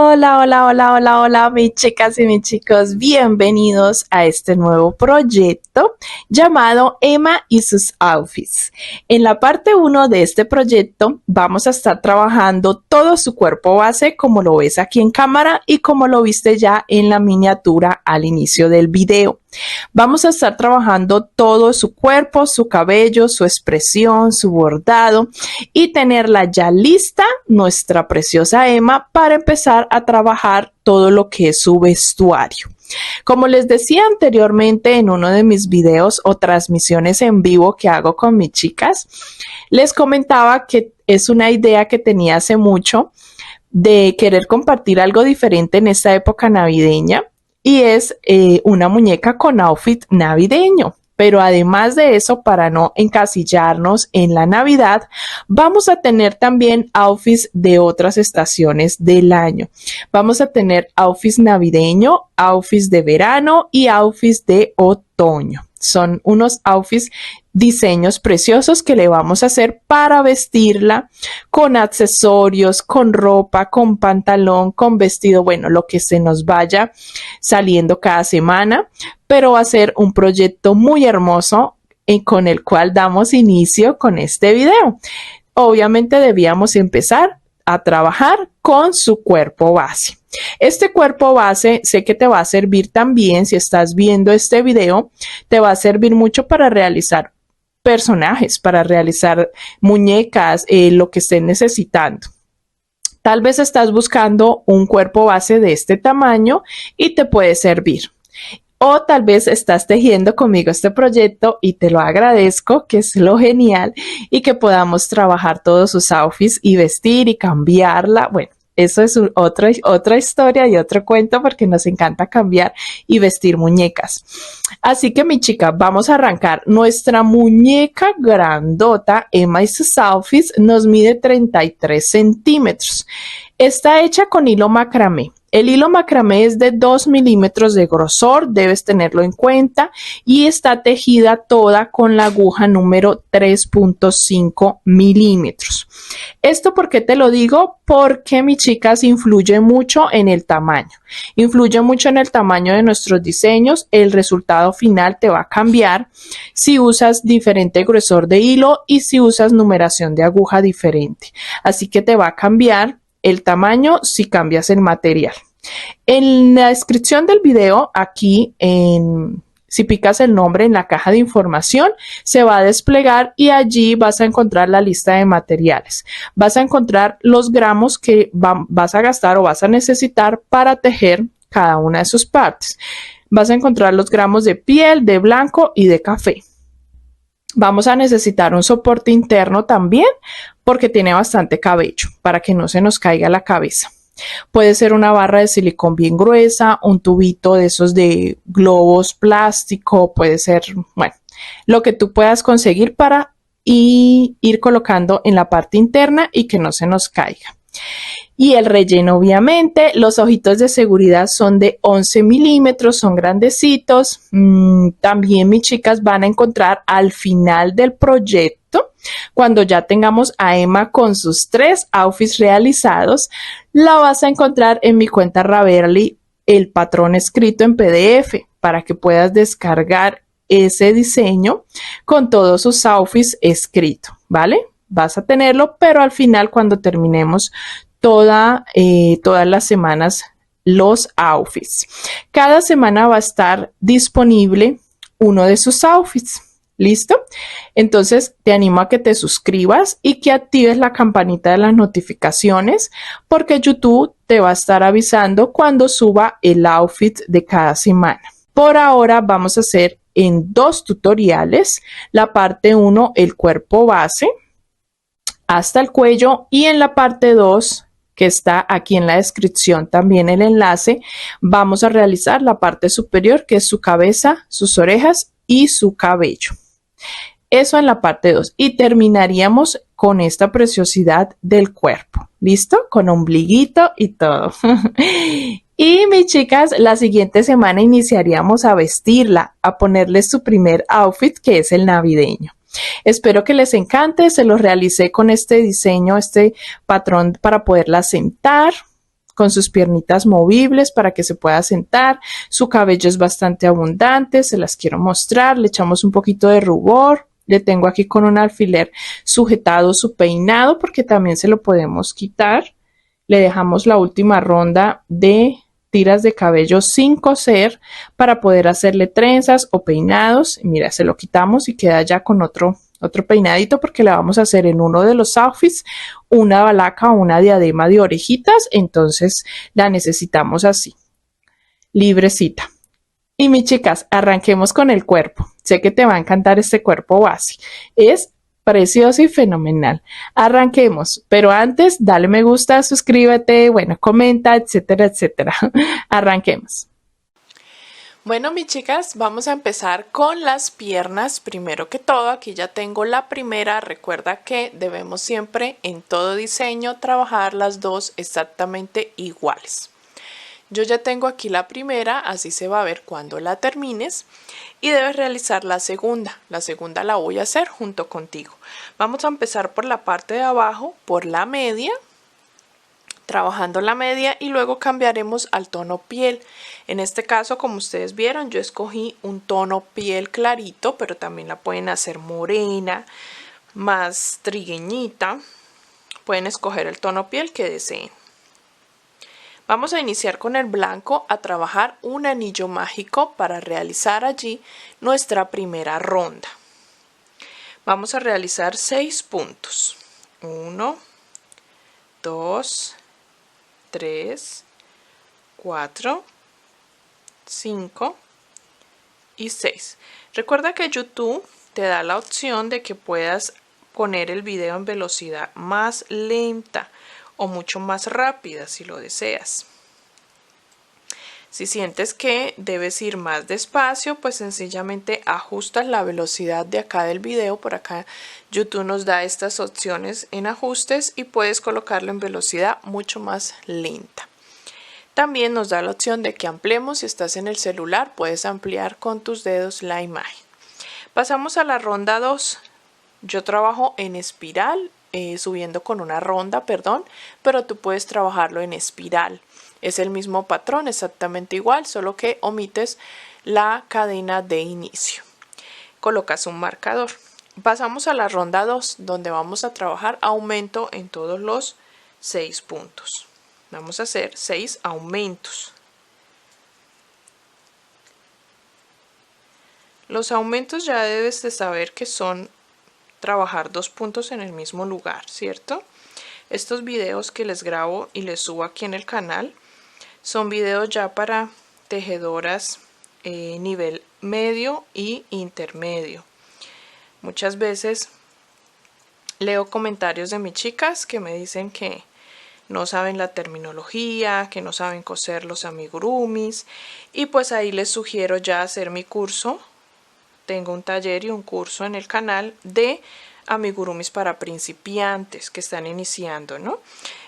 Hola, hola, hola, hola, hola, mis chicas y mis chicos, bienvenidos a este nuevo proyecto llamado Emma y sus outfits. En la parte 1 de este proyecto vamos a estar trabajando todo su cuerpo base como lo ves aquí en cámara y como lo viste ya en la miniatura al inicio del video. Vamos a estar trabajando todo su cuerpo, su cabello, su expresión, su bordado y tenerla ya lista, nuestra preciosa Emma, para empezar a trabajar todo lo que es su vestuario. Como les decía anteriormente en uno de mis videos o transmisiones en vivo que hago con mis chicas, les comentaba que es una idea que tenía hace mucho de querer compartir algo diferente en esta época navideña. Y es una muñeca con outfit navideño. Pero además de eso, para no encasillarnos en la Navidad, vamos a tener también outfits de otras estaciones del año. Vamos a tener outfits navideño, outfits de verano y outfits de otoño. Son unos outfits, diseños preciosos que le vamos a hacer para vestirla con accesorios, con ropa, con pantalón, con vestido, bueno, lo que se nos vaya saliendo cada semana, pero va a ser un proyecto muy hermoso con el cual damos inicio con este video. Obviamente debíamos empezar a trabajar con su cuerpo base. Este cuerpo base sé que te va a servir también, si estás viendo este video, te va a servir mucho para realizar personajes, para realizar muñecas, lo que estés necesitando. Tal vez estás buscando un cuerpo base de este tamaño y te puede servir. O tal vez estás tejiendo conmigo este proyecto y te lo agradezco, que es lo genial, y que podamos trabajar todos sus outfits y vestir y cambiarla. Bueno, eso es otra historia y otro cuento porque nos encanta cambiar y vestir muñecas. Así que mi chica, vamos a arrancar. Nuestra muñeca grandota, Emma y sus outfits, nos mide 33 centímetros. Está hecha con hilo macramé. El hilo macramé es de 2 milímetros de grosor, debes tenerlo en cuenta, y está tejida toda con la aguja número 3.5 milímetros. ¿Esto por qué te lo digo? Porque, mis chicas, influye mucho en el tamaño. Influye mucho en el tamaño de nuestros diseños. El resultado final te va a cambiar si usas diferente grosor de hilo y si usas numeración de aguja diferente. Así que te va a cambiar el tamaño si cambias el material. En la descripción del video, aquí si picas el nombre en la caja de información, se va a desplegar y allí vas a encontrar la lista de materiales. Vas a encontrar los gramos que vas a gastar o vas a necesitar para tejer cada una de sus partes. Vas a encontrar los gramos de piel, de blanco y de café. Vamos a necesitar un soporte interno también porque tiene bastante cabello para que no se nos caiga la cabeza. Puede ser una barra de silicón bien gruesa, un tubito de esos de globos plástico, puede ser, bueno, lo que tú puedas conseguir para ir colocando en la parte interna y que no se nos caiga. Y el relleno, obviamente, los ojitos de seguridad son de 11 milímetros, son grandecitos. También, mis chicas, van a encontrar al final del proyecto, cuando ya tengamos a Emma con sus 3 outfits realizados, la vas a encontrar en mi cuenta Ravelry, el patrón escrito en PDF, para que puedas descargar ese diseño con todos sus outfits escritos, ¿vale? Vas a tenerlo, pero al final, cuando terminemos todas las semanas los outfits. Cada semana va a estar disponible uno de sus outfits. ¿Listo? Entonces te animo a que te suscribas y que actives la campanita de las notificaciones porque YouTube te va a estar avisando cuando suba el outfit de cada semana. Por ahora vamos a hacer en 2 tutoriales. La parte 1, el cuerpo base hasta el cuello, y en la parte 2, que está aquí en la descripción también el enlace, vamos a realizar la parte superior, que es su cabeza, sus orejas y su cabello. Eso en la parte 2 y terminaríamos con esta preciosidad del cuerpo. ¿Listo? Con ombliguito y todo. Y mis chicas, la siguiente semana iniciaríamos a vestirla, a ponerle su primer outfit, que es el navideño. Espero que les encante. Se los realicé con este diseño, este patrón para poderla sentar con sus piernitas movibles para que se pueda sentar. Su cabello es bastante abundante, se las quiero mostrar. Le echamos un poquito de rubor. Le tengo aquí con un alfiler sujetado su peinado porque también se lo podemos quitar. Le dejamos la última ronda de tiras de cabello sin coser para poder hacerle trenzas o peinados. Mira, se lo quitamos y queda ya con otro peinadito porque le vamos a hacer en uno de los outfits una balaca o una diadema de orejitas, entonces la necesitamos así, librecita. Y mis chicas, arranquemos con el cuerpo. Sé que te va a encantar este cuerpo base. Es precioso y fenomenal. Arranquemos, pero antes dale me gusta, suscríbete, bueno, comenta, etcétera, etcétera. Arranquemos. Bueno, mis chicas, vamos a empezar con las piernas. Primero que todo, aquí ya tengo la primera. Recuerda que debemos siempre en todo diseño trabajar las dos exactamente iguales. Yo ya tengo aquí la primera, así se va a ver cuando la termines y debes realizar la segunda. La segunda la voy a hacer junto contigo. Vamos a empezar por la parte de abajo, por la media, trabajando la media y luego cambiaremos al tono piel. En este caso, como ustedes vieron, yo escogí un tono piel clarito, pero también la pueden hacer morena, más trigueñita. Pueden escoger el tono piel que deseen. Vamos a iniciar con el blanco a trabajar un anillo mágico para realizar allí nuestra primera ronda. Vamos a realizar 6 puntos. 1, 2, 3, 4, 5 y 6. Recuerda que YouTube te da la opción de que puedas poner el video en velocidad más lenta o mucho más rápida si lo deseas. Si sientes que debes ir más despacio, pues sencillamente ajustas la velocidad de acá del video. Por acá YouTube nos da estas opciones en ajustes y puedes colocarlo en velocidad mucho más lenta. También nos da la opción de que ampliemos. Si estás en el celular, puedes ampliar con tus dedos la imagen. Pasamos a la ronda 2. Yo trabajo en espiral, subiendo con una ronda, pero tú puedes trabajarlo en espiral. Es el mismo patrón, exactamente igual, solo que omites la cadena de inicio. Colocas un marcador. Pasamos a la ronda 2, donde vamos a trabajar aumento en todos los 6 puntos. Vamos a hacer 6 aumentos. Los aumentos ya debes de saber que son trabajar 2 puntos en el mismo lugar, ¿cierto? Estos videos que les grabo y les subo aquí en el canal son videos ya para tejedoras nivel medio y intermedio. Muchas veces leo comentarios de mis chicas que me dicen que no saben la terminología, que no saben coser los amigurumis, y pues ahí les sugiero ya hacer mi curso. Tengo un taller y un curso en el canal de amigurumis para principiantes que están iniciando, ¿no?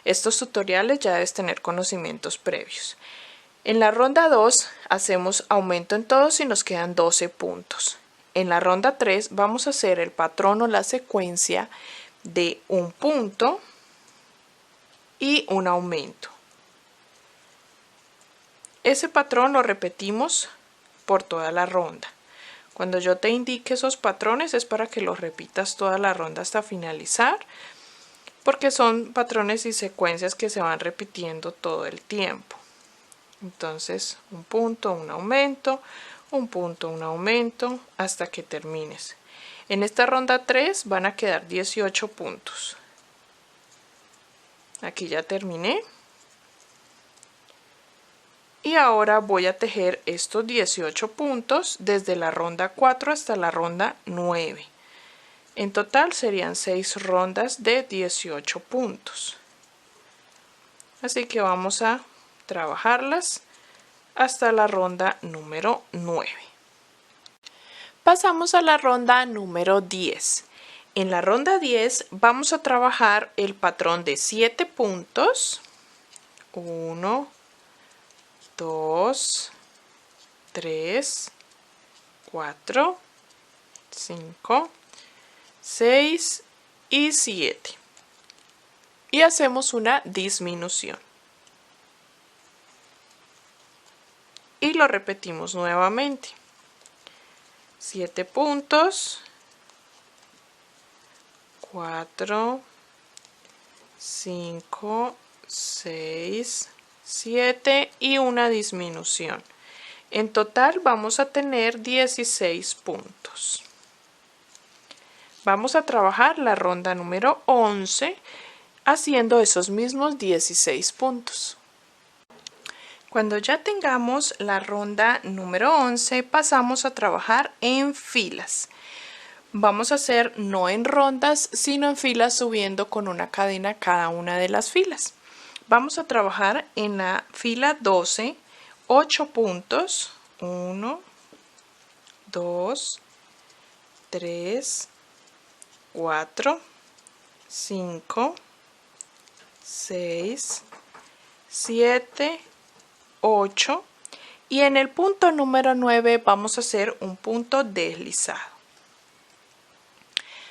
Estos tutoriales ya debes tener conocimientos previos. En la ronda 2 hacemos aumento en todos y nos quedan 12 puntos. En la ronda 3 vamos a hacer el patrón o la secuencia de un punto y un aumento. Ese patrón lo repetimos por toda la ronda. Cuando yo te indique esos patrones es para que los repitas toda la ronda hasta finalizar, porque son patrones y secuencias que se van repitiendo todo el tiempo. Entonces, un punto, un aumento, un punto, un aumento, hasta que termines. En esta ronda 3 van a quedar 18 puntos. Aquí ya terminé. Y ahora voy a tejer estos 18 puntos desde la ronda 4 hasta la ronda 9. En total serían 6 rondas de 18 puntos. Así que vamos a trabajarlas hasta la ronda número 9. Pasamos a la ronda número 10. En la ronda 10 vamos a trabajar el patrón de 7 puntos. 1, 2, 3, 4, 5, 6 y 7. Y hacemos una disminución. y lo repetimos nuevamente. 7 puntos, 4, 5, 6, 7 y una disminución. En total vamos a tener 16 puntos. Vamos a trabajar la ronda número 11 haciendo esos mismos 16 puntos. Cuando ya tengamos la ronda número 11, pasamos a trabajar en filas. Vamos a hacer no en rondas, sino en filas subiendo con una cadena cada una de las filas. Vamos a trabajar en la fila 12, 8 puntos. 1, 2, 3, 4, 5, 6, 7, 8 y en el punto número 9 vamos a hacer un punto deslizado.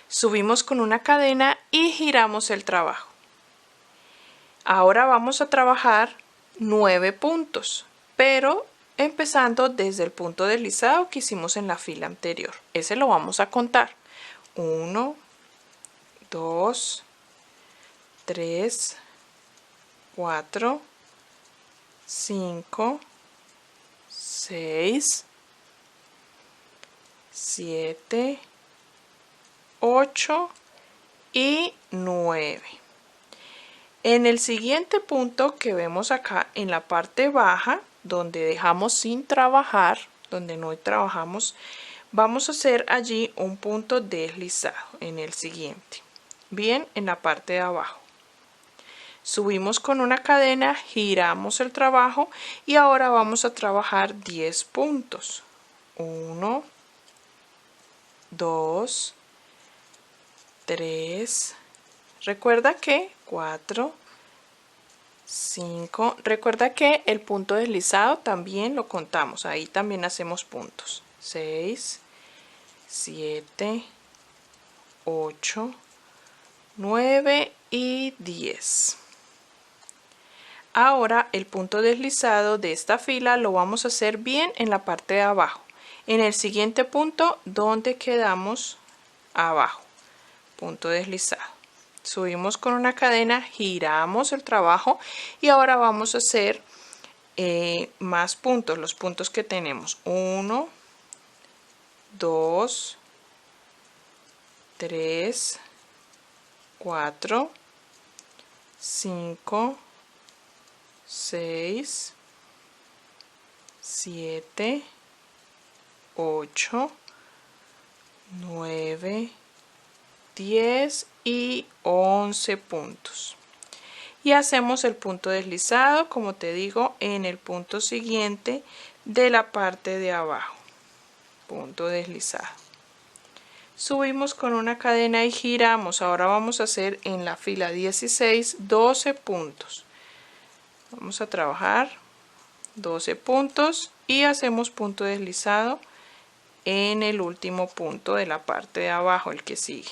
Subimos con una cadena y giramos el trabajo. Ahora vamos a trabajar 9 puntos, pero empezando desde el punto deslizado que hicimos en la fila anterior. Ese lo vamos a contar. 1, 2, 3, 4, 5, 6, 7, 8 y 9. En el siguiente punto que vemos acá en la parte baja, donde dejamos sin trabajar, donde no trabajamos, vamos a hacer allí un punto deslizado en el siguiente. Bien, en la parte de abajo. Subimos con una cadena, giramos el trabajo y ahora vamos a trabajar 10 puntos. 1, 2, 3, recuerda que 4, 5, recuerda que el punto deslizado también lo contamos, ahí también hacemos puntos. 6, 7, 8, 9 y 10. Ahora el punto deslizado de esta fila lo vamos a hacer bien en la parte de abajo. En el siguiente punto donde quedamos abajo. Punto deslizado. Subimos con una cadena, giramos el trabajo y ahora vamos a hacer más puntos, los puntos que tenemos. 1, 2, 3, 4, 5, 6, 7, 8, 9, 10 y 11 puntos. Y hacemos el punto deslizado, como te digo, en el punto siguiente de la parte de abajo. Punto deslizado. Subimos con una cadena y giramos. Ahora vamos a hacer en la fila 16 12 puntos. Vamos a trabajar 12 puntos y hacemos punto deslizado en el último punto de la parte de abajo, el que sigue.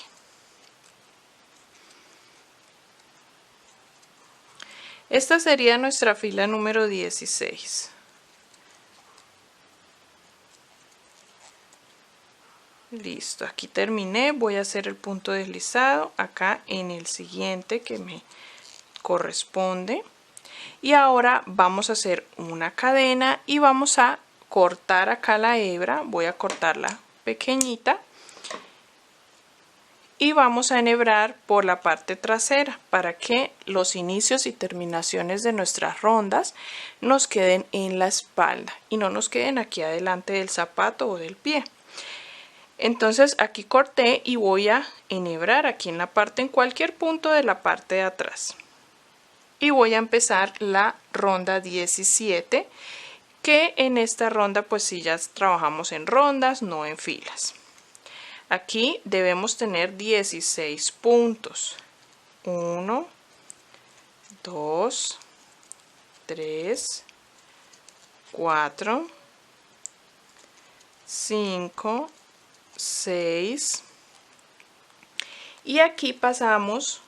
Esta sería nuestra fila número 16. Listo, aquí terminé. Voy a hacer el punto deslizado acá en el siguiente que me corresponde. Y ahora vamos a hacer una cadena y vamos a cortar acá la hebra. Voy a cortarla pequeñita. Y vamos a enhebrar por la parte trasera para que los inicios y terminaciones de nuestras rondas nos queden en la espalda y no nos queden aquí adelante del zapato o del pie. Entonces aquí corté y voy a enhebrar aquí en la parte, en cualquier punto de la parte de atrás. Y voy a empezar la ronda 17, que en esta ronda pues sí ya trabajamos en rondas, no en filas. Aquí debemos tener 16 puntos. 1, 2, 3, 4, 5, 6. Y aquí pasamos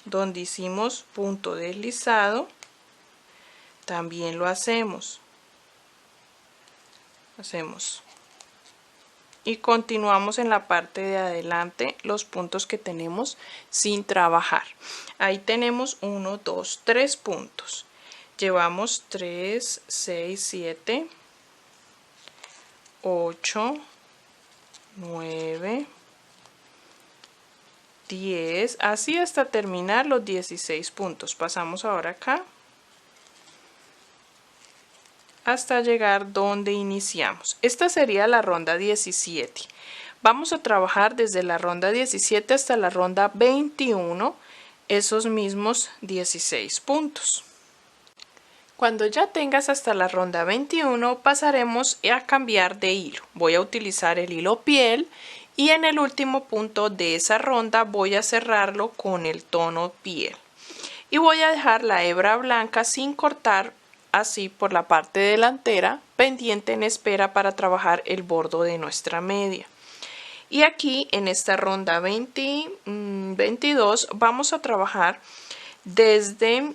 donde hicimos punto deslizado. También lo hacemos. hacemos y continuamos en la parte de adelante los puntos que tenemos sin trabajar. Ahí tenemos 1, 2, 3 puntos. Llevamos 3, 6, 7, 8, 9, 10, así hasta terminar los 16 puntos. Pasamos ahora acá hasta llegar donde iniciamos. Esta sería la ronda 17. Vamos a trabajar desde la ronda 17 hasta la ronda 21 esos mismos 16 puntos. Cuando ya tengas hasta la ronda 21 pasaremos a cambiar de hilo. Voy a utilizar el hilo piel y en el último punto de esa ronda voy a cerrarlo con el tono piel. Y voy a dejar la hebra blanca sin cortar, así por la parte delantera, pendiente en espera para trabajar el bordo de nuestra media. Y aquí en esta ronda 22 vamos a trabajar desde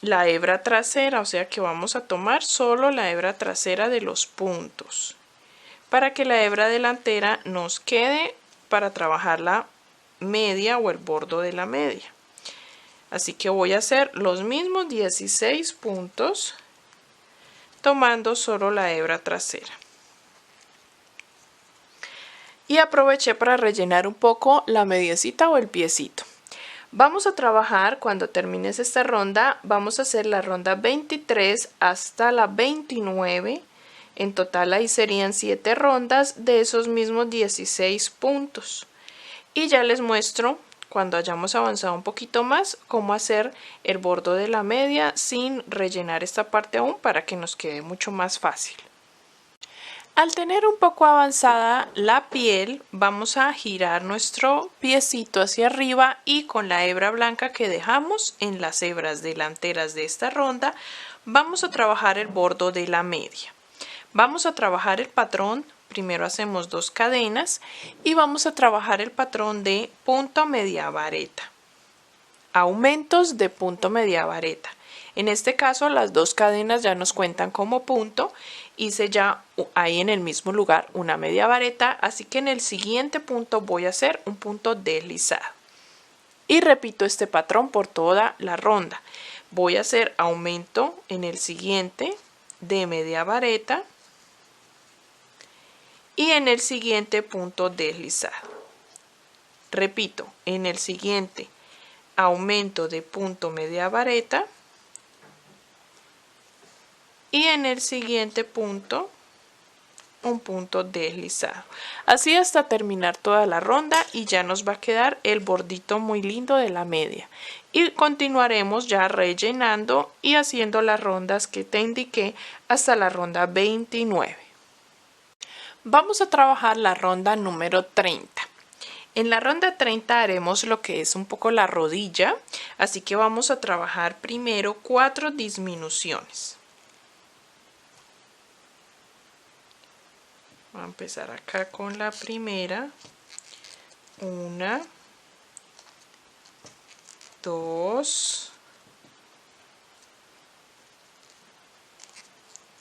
la hebra trasera, o sea que vamos a tomar solo la hebra trasera de los puntos para que la hebra delantera nos quede para trabajar la media o el bordo de la media. Así que voy a hacer los mismos 16 puntos tomando solo la hebra trasera. Y aproveché para rellenar un poco la mediecita o el piecito. Vamos a trabajar, cuando termines esta ronda, vamos a hacer la ronda 23 hasta la 29. En total ahí serían 7 rondas de esos mismos 16 puntos. Y ya les muestro, cuando hayamos avanzado un poquito más, cómo hacer el bordo de la media sin rellenar esta parte aún para que nos quede mucho más fácil. Al tener un poco avanzada la piel, vamos a girar nuestro piecito hacia arriba y con la hebra blanca que dejamos en las hebras delanteras de esta ronda, vamos a trabajar el bordo de la media. Vamos a trabajar el patrón, primero hacemos 2 cadenas y vamos a trabajar el patrón de punto media vareta. Aumentos de punto media vareta. En este caso las 2 cadenas ya nos cuentan como punto. Hice ya ahí en el mismo lugar una media vareta, así que en el siguiente punto voy a hacer un punto deslizado. Y repito este patrón por toda la ronda. Voy a hacer aumento en el siguiente de media vareta y en el siguiente punto deslizado. Repito, en el siguiente aumento de punto media vareta y en el siguiente punto un punto deslizado, así hasta terminar toda la ronda y ya nos va a quedar el bordito muy lindo de la media. Y continuaremos ya rellenando y haciendo las rondas que te indiqué hasta la ronda 29. Vamos a trabajar la ronda número 30. En la ronda 30 haremos lo que es un poco la rodilla, así que vamos a trabajar primero 4 disminuciones. Voy a empezar acá con la primera. 1, 2,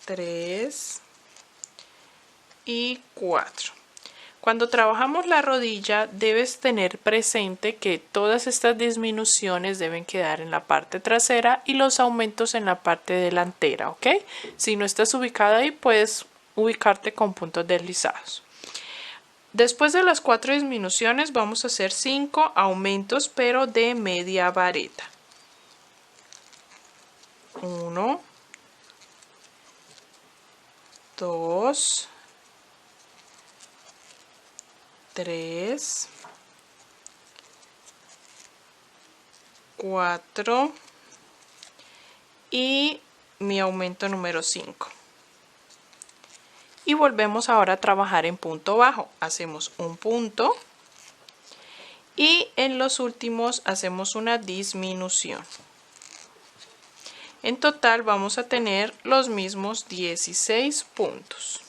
3 y 4. Cuando trabajamos la rodilla debes tener presente que todas estas disminuciones deben quedar en la parte trasera y los aumentos en la parte delantera, ¿ok? Si no estás ubicada ahí, puedes ubicarte con puntos deslizados. Después de las 4 disminuciones vamos a hacer 5 aumentos pero de media vareta. 1, 2, 3, 4 y mi aumento número 5. Y volvemos ahora a trabajar en punto bajo. Hacemos un punto y en los últimos hacemos una disminución. En total vamos a tener los mismos 16 puntos.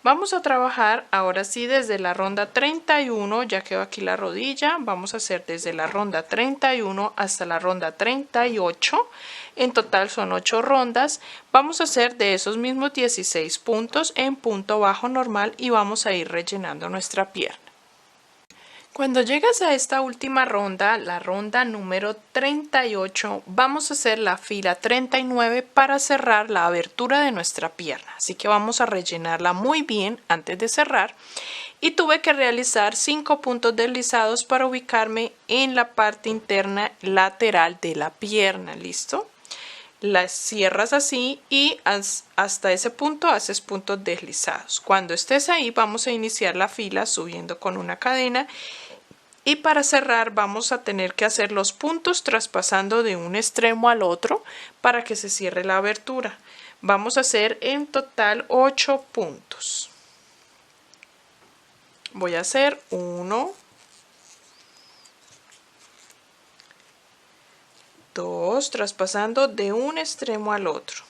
Vamos a trabajar ahora sí desde la ronda 31, ya quedó aquí la rodilla. Vamos a hacer desde la ronda 31 hasta la ronda 38. En total son 8 rondas. Vamos a hacer de esos mismos 16 puntos en punto bajo normal y vamos a ir rellenando nuestra pierna. Cuando llegas a esta última ronda, la ronda número 38, vamos a hacer la fila 39 para cerrar la abertura de nuestra pierna. Así que vamos a rellenarla muy bien antes de cerrar. Y tuve que realizar 5 puntos deslizados para ubicarme en la parte interna lateral de la pierna. ¿Listo? La cierras así y hasta ese punto haces puntos deslizados. Cuando estés ahí, vamos a iniciar la fila subiendo con una cadena. Y para cerrar vamos a tener que hacer los puntos traspasando de un extremo al otro para que se cierre la abertura. Vamos a hacer en total 8 puntos. Voy a hacer 1, 2, traspasando de un extremo al otro.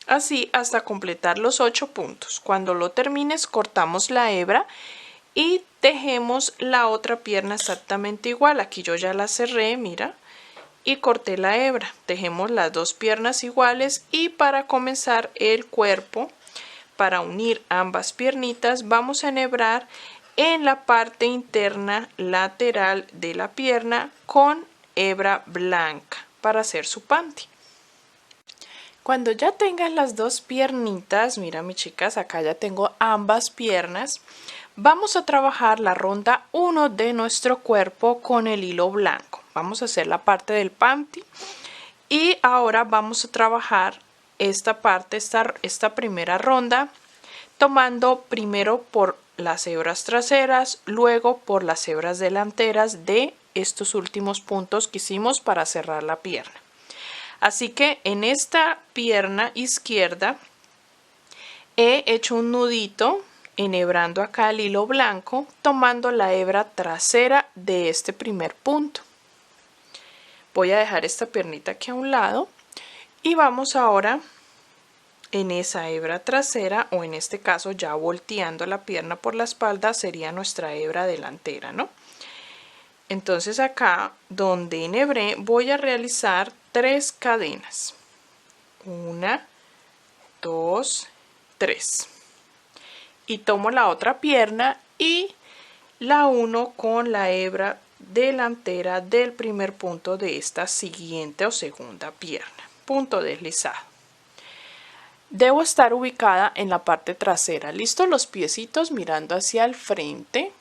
Así hasta completar los 8 puntos. Cuando lo termines, cortamos la hebra y tejemos la otra pierna exactamente igual. Aquí yo ya la cerré, mira, y corté la hebra. Tejemos las dos piernas iguales y para comenzar el cuerpo, para unir ambas piernitas, vamos a enhebrar en la parte interna lateral de la pierna con hebra blanca para hacer su panty. Cuando ya tengas las dos piernitas, mira mis chicas, acá ya tengo ambas piernas, vamos a trabajar la ronda 1 de nuestro cuerpo con el hilo blanco. Vamos a hacer la parte del panty y ahora vamos a trabajar esta parte, esta primera ronda, tomando primero por las hebras traseras, luego por las hebras delanteras de estos últimos puntos que hicimos para cerrar la pierna. Así que en esta pierna izquierda he hecho un nudito enhebrando acá el hilo blanco, tomando la hebra trasera de este primer punto. Voy a dejar esta piernita aquí a un lado y vamos ahora en esa hebra trasera, o en este caso ya volteando la pierna por la espalda, sería nuestra hebra delantera, ¿no? Entonces acá donde enhebré voy a realizar 3 cadenas. 1, 2, 3. Y tomo la otra pierna y la uno con la hebra delantera del primer punto de esta siguiente o segunda pierna. Punto deslizado. Debo estar ubicada en la parte trasera. ¿Listo? Los piecitos mirando hacia el frente.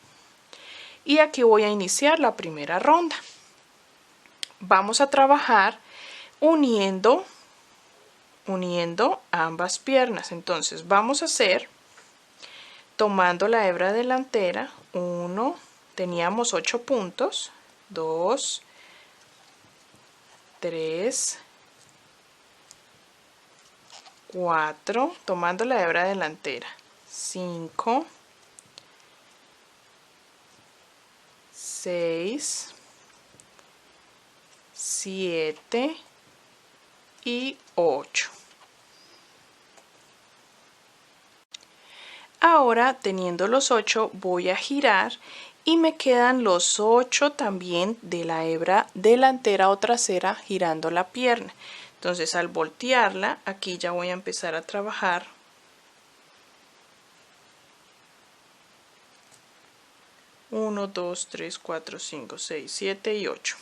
Y aquí voy a iniciar la primera ronda. Vamos a trabajar uniendo ambas piernas. Entonces vamos a hacer, tomando la hebra delantera, 1, teníamos 8 puntos, 2, 3, 4, tomando la hebra delantera, 5, 6, 7 y 8. Ahora, teniendo los 8, voy a girar y me quedan los 8 también de la hebra delantera o trasera girando la pierna. Entonces, al voltearla, aquí ya voy a empezar a trabajar . 1, 2, 3, 4, 5, 6, 7 y 8.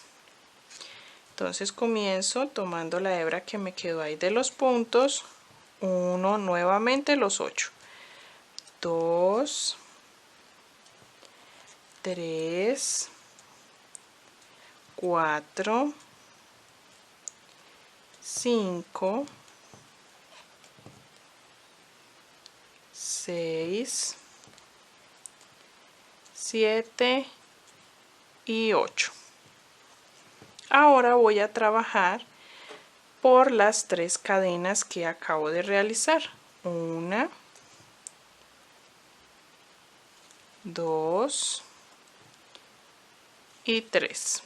Entonces comienzo tomando la hebra que me quedó ahí de los puntos, 1, nuevamente los 8, 2, 3, 4, 5, 6, 7 y 8. Ahora voy a trabajar por las 3 cadenas que acabo de realizar. 1, 2 y 3.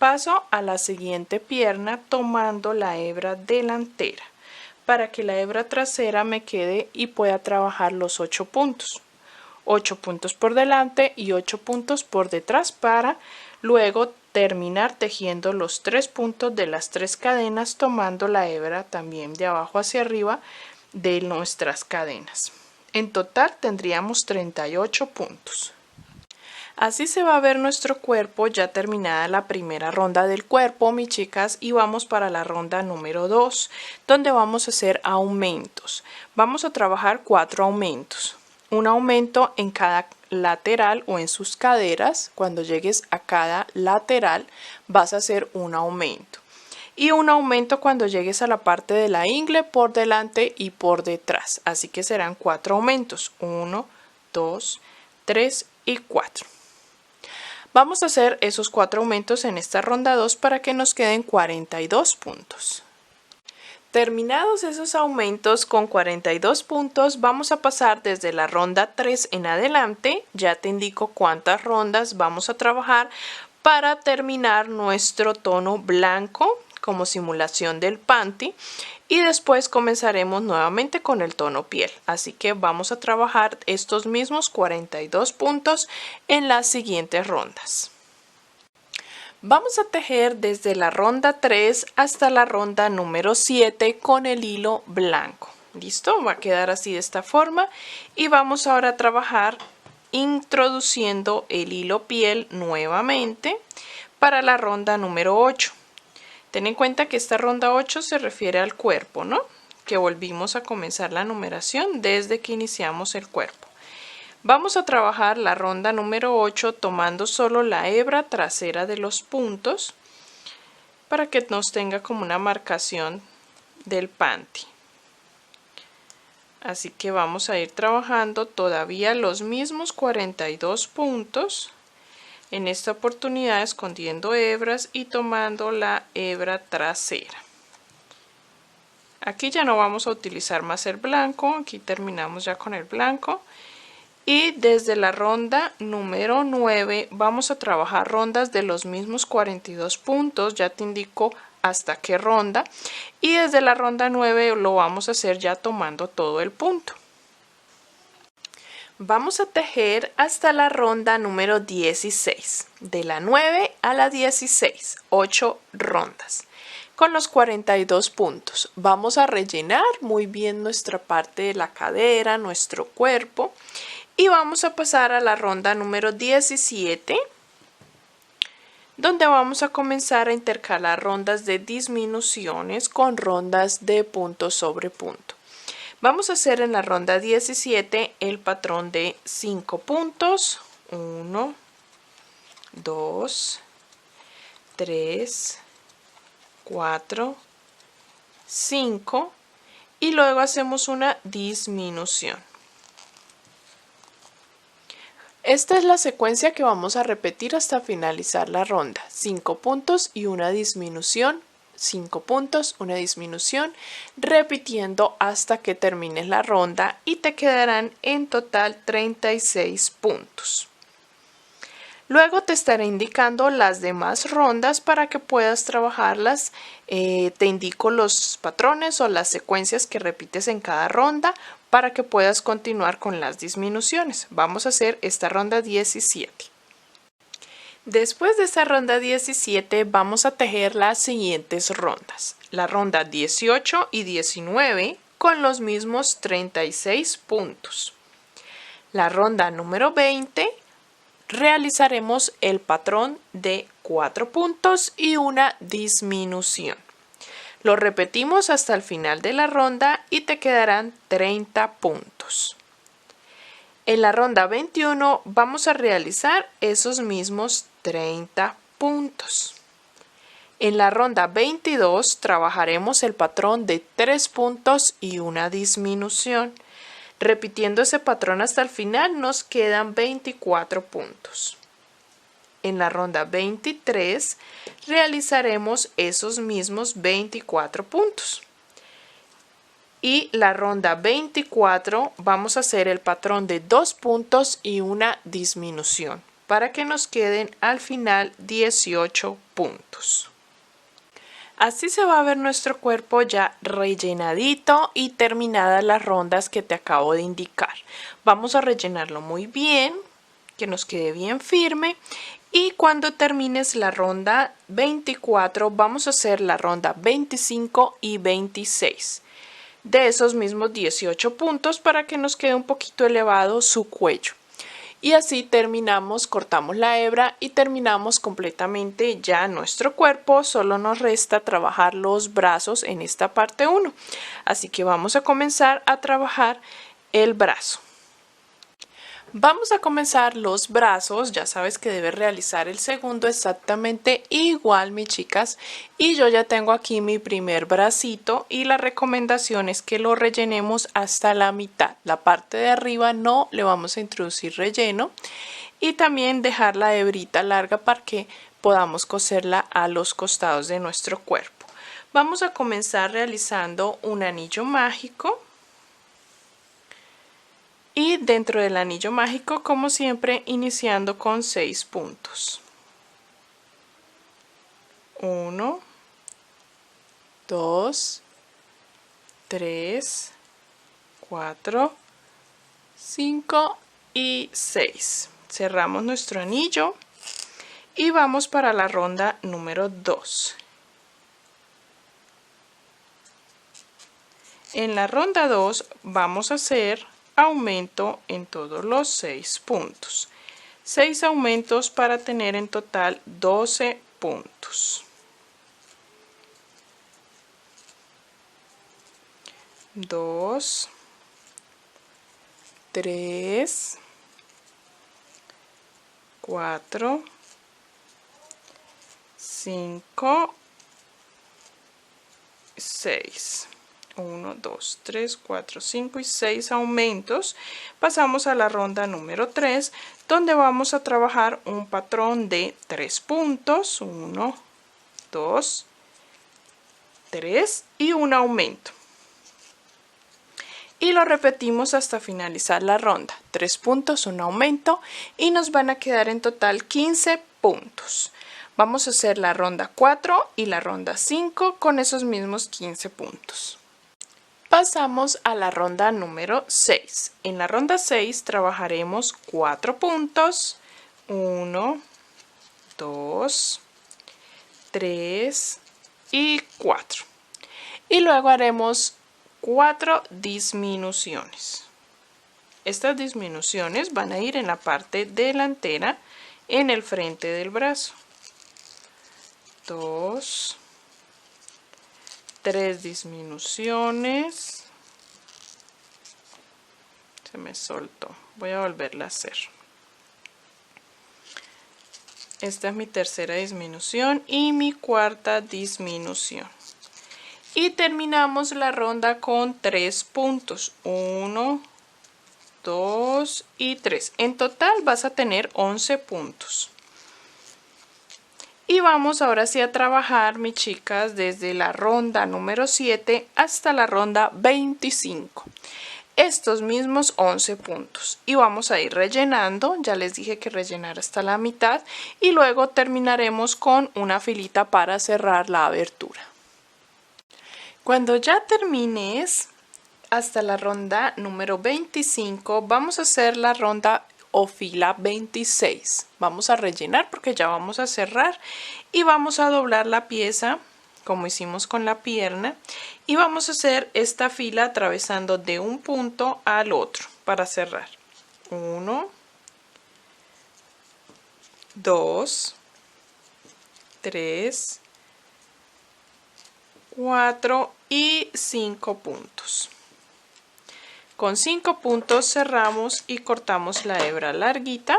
Paso a la siguiente pierna tomando la hebra delantera para que la hebra trasera me quede y pueda trabajar los 8 puntos. 8 puntos por delante y 8 puntos por detrás para luego terminar tejiendo los 3 puntos de las 3 cadenas tomando la hebra también de abajo hacia arriba de nuestras cadenas. En total tendríamos 38 puntos. Así se va a ver nuestro cuerpo ya terminada la primera ronda del cuerpo, mis chicas, y vamos para la ronda número 2, donde vamos a hacer aumentos. Vamos a trabajar 4 aumentos. Un aumento en cada lateral o en sus caderas. Cuando llegues a cada lateral vas a hacer un aumento. Y un aumento cuando llegues a la parte de la ingle por delante y por detrás. Así que serán 4 aumentos. 1, 2, 3 y 4. Vamos a hacer esos 4 aumentos en esta ronda 2 para que nos queden 42 puntos. Terminados esos aumentos con 42 puntos, vamos a pasar desde la ronda 3 en adelante. Ya te indico cuántas rondas vamos a trabajar para terminar nuestro tono blanco como simulación del panty. Y después comenzaremos nuevamente con el tono piel. Así que vamos a trabajar estos mismos 42 puntos en las siguientes rondas. Vamos a tejer desde la ronda 3 hasta la ronda número 7 con el hilo blanco. ¿Listo? Va a quedar así de esta forma. Y vamos ahora a trabajar introduciendo el hilo piel nuevamente para la ronda número 8. Ten en cuenta que esta ronda 8 se refiere al cuerpo, ¿no? Que volvimos a comenzar la numeración desde que iniciamos el cuerpo. Vamos a trabajar la ronda número 8 tomando solo la hebra trasera de los puntos para que nos tenga como una marcación del panty. Así que vamos a ir trabajando todavía los mismos 42 puntos. En esta oportunidad escondiendo hebras y tomando la hebra trasera. Aquí ya no vamos a utilizar más el blanco, aquí terminamos ya con el blanco. Y desde la ronda número 9 vamos a trabajar rondas de los mismos 42 puntos, ya te indico hasta qué ronda. Y desde la ronda 9 lo vamos a hacer ya tomando todo el punto. Vamos a tejer hasta la ronda número 16, de la 9 a la 16, 8 rondas. Con los 42 puntos vamos a rellenar muy bien nuestra parte de la cadera, nuestro cuerpo, y vamos a pasar a la ronda número 17, donde vamos a comenzar a intercalar rondas de disminuciones con rondas de punto sobre punto. Vamos a hacer en la ronda 17 el patrón de 5 puntos. 1, 2, 3, 4, 5 y luego hacemos una disminución. Esta es la secuencia que vamos a repetir hasta finalizar la ronda. 5 puntos y una disminución. 5 puntos, una disminución, repitiendo hasta que termines la ronda y te quedarán en total 36 puntos. Luego te estaré indicando las demás rondas para que puedas trabajarlas. Te indico los patrones o las secuencias que repites en cada ronda para que puedas continuar con las disminuciones. Vamos a hacer esta ronda 17. Después de esta ronda 17 vamos a tejer las siguientes rondas. La ronda 18 y 19 con los mismos 36 puntos. La ronda número 20 realizaremos el patrón de 4 puntos y una disminución. Lo repetimos hasta el final de la ronda y te quedarán 30 puntos. En la ronda 21 vamos a realizar esos mismos 30 puntos. En la ronda 22 trabajaremos el patrón de 3 puntos y una disminución. Repitiendo ese patrón hasta el final nos quedan 24 puntos. En la ronda 23 realizaremos esos mismos 24 puntos. Y la ronda 24 vamos a hacer el patrón de 2 puntos y una disminución. para que nos queden al final 18 puntos. Así se va a ver nuestro cuerpo ya rellenadito y terminadas las rondas que te acabo de indicar. Vamos a rellenarlo muy bien, que nos quede bien firme, y cuando termines la ronda 24 vamos a hacer la ronda 25 y 26 de esos mismos 18 puntos para que nos quede un poquito elevado su cuello. Y así terminamos, cortamos la hebra y terminamos completamente ya nuestro cuerpo. Solo nos resta trabajar los brazos en esta parte 1. Así que vamos a comenzar a trabajar el brazo. Vamos a comenzar los brazos. Ya sabes que debes realizar el segundo exactamente igual, mis chicas. Y yo ya tengo aquí mi primer bracito y la recomendación es que lo rellenemos hasta la mitad. La parte de arriba no le vamos a introducir relleno y también dejar la hebrita larga para que podamos coserla a los costados de nuestro cuerpo. Vamos a comenzar realizando un anillo mágico. Y dentro del anillo mágico, como siempre, iniciando con 6 puntos. 1, 2, 3, 4, 5 y 6. Cerramos nuestro anillo y vamos para la ronda número 2. En la ronda 2 vamos a hacer aumento en todos los 6 puntos. 6 aumentos para tener en total 12 puntos. 2, 3, 4, 5, 6. 1, 2, 3, 4, 5 y 6 aumentos. Pasamos a la ronda número 3, donde vamos a trabajar un patrón de 3 puntos. 1, 2, 3 y un aumento. Y lo repetimos hasta finalizar la ronda. 3 puntos, un aumento y nos van a quedar en total 15 puntos. Vamos a hacer la ronda 4 y la ronda 5 con esos mismos 15 puntos. Pasamos a la ronda número 6. En la ronda 6 trabajaremos 4 puntos. 1, 2, 3 y 4. Y luego haremos 4 disminuciones. Estas disminuciones van a ir en la parte delantera, en el frente del brazo. 2, 3 disminuciones. Se me soltó. Voy a volverla a hacer. Esta es mi tercera disminución y mi cuarta disminución. Y terminamos la ronda con 3 puntos. 1, 2 y 3. En total vas a tener 11 puntos. Y vamos ahora sí a trabajar, mis chicas, desde la ronda número 7 hasta la ronda 25. Estos mismos 11 puntos. Y vamos a ir rellenando. Ya les dije que rellenar hasta la mitad. Y luego terminaremos con una filita para cerrar la abertura. Cuando ya termines hasta la ronda número 25, vamos a hacer la ronda o fila 26. Vamos a rellenar porque ya vamos a cerrar y vamos a doblar la pieza como hicimos con la pierna y vamos a hacer esta fila atravesando de un punto al otro para cerrar. 1, 2, 3, 4 y 5 puntos. Con 5 puntos cerramos y cortamos la hebra larguita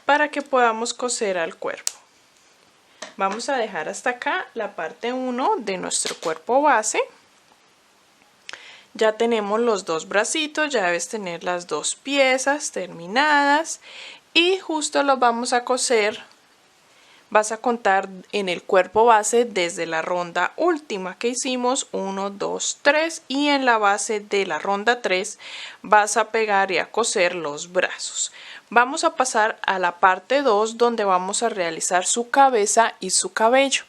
para que podamos coser al cuerpo. Vamos a dejar hasta acá la parte 1 de nuestro cuerpo base. Ya tenemos los dos bracitos, ya debes tener las dos piezas terminadas y justo los vamos a coser vas a contar en el cuerpo base desde la ronda última que hicimos, 1, 2, 3, y en la base de la ronda 3 vas a pegar y a coser los brazos. Vamos a pasar a la parte 2 donde vamos a realizar su cabeza y su cabello.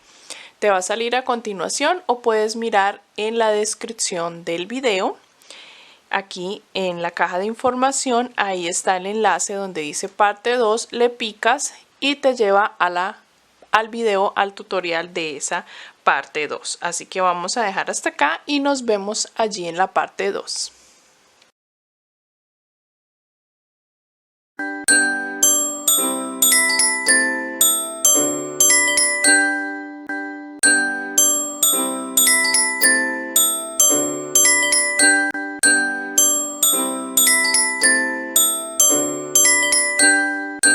Te va a salir a continuación o puedes mirar en la descripción del video. Aquí en la caja de información, ahí está el enlace donde dice parte 2, le picas y te lleva al video, al tutorial de esa parte 2. Así que vamos a dejar hasta acá y nos vemos allí en la parte 2.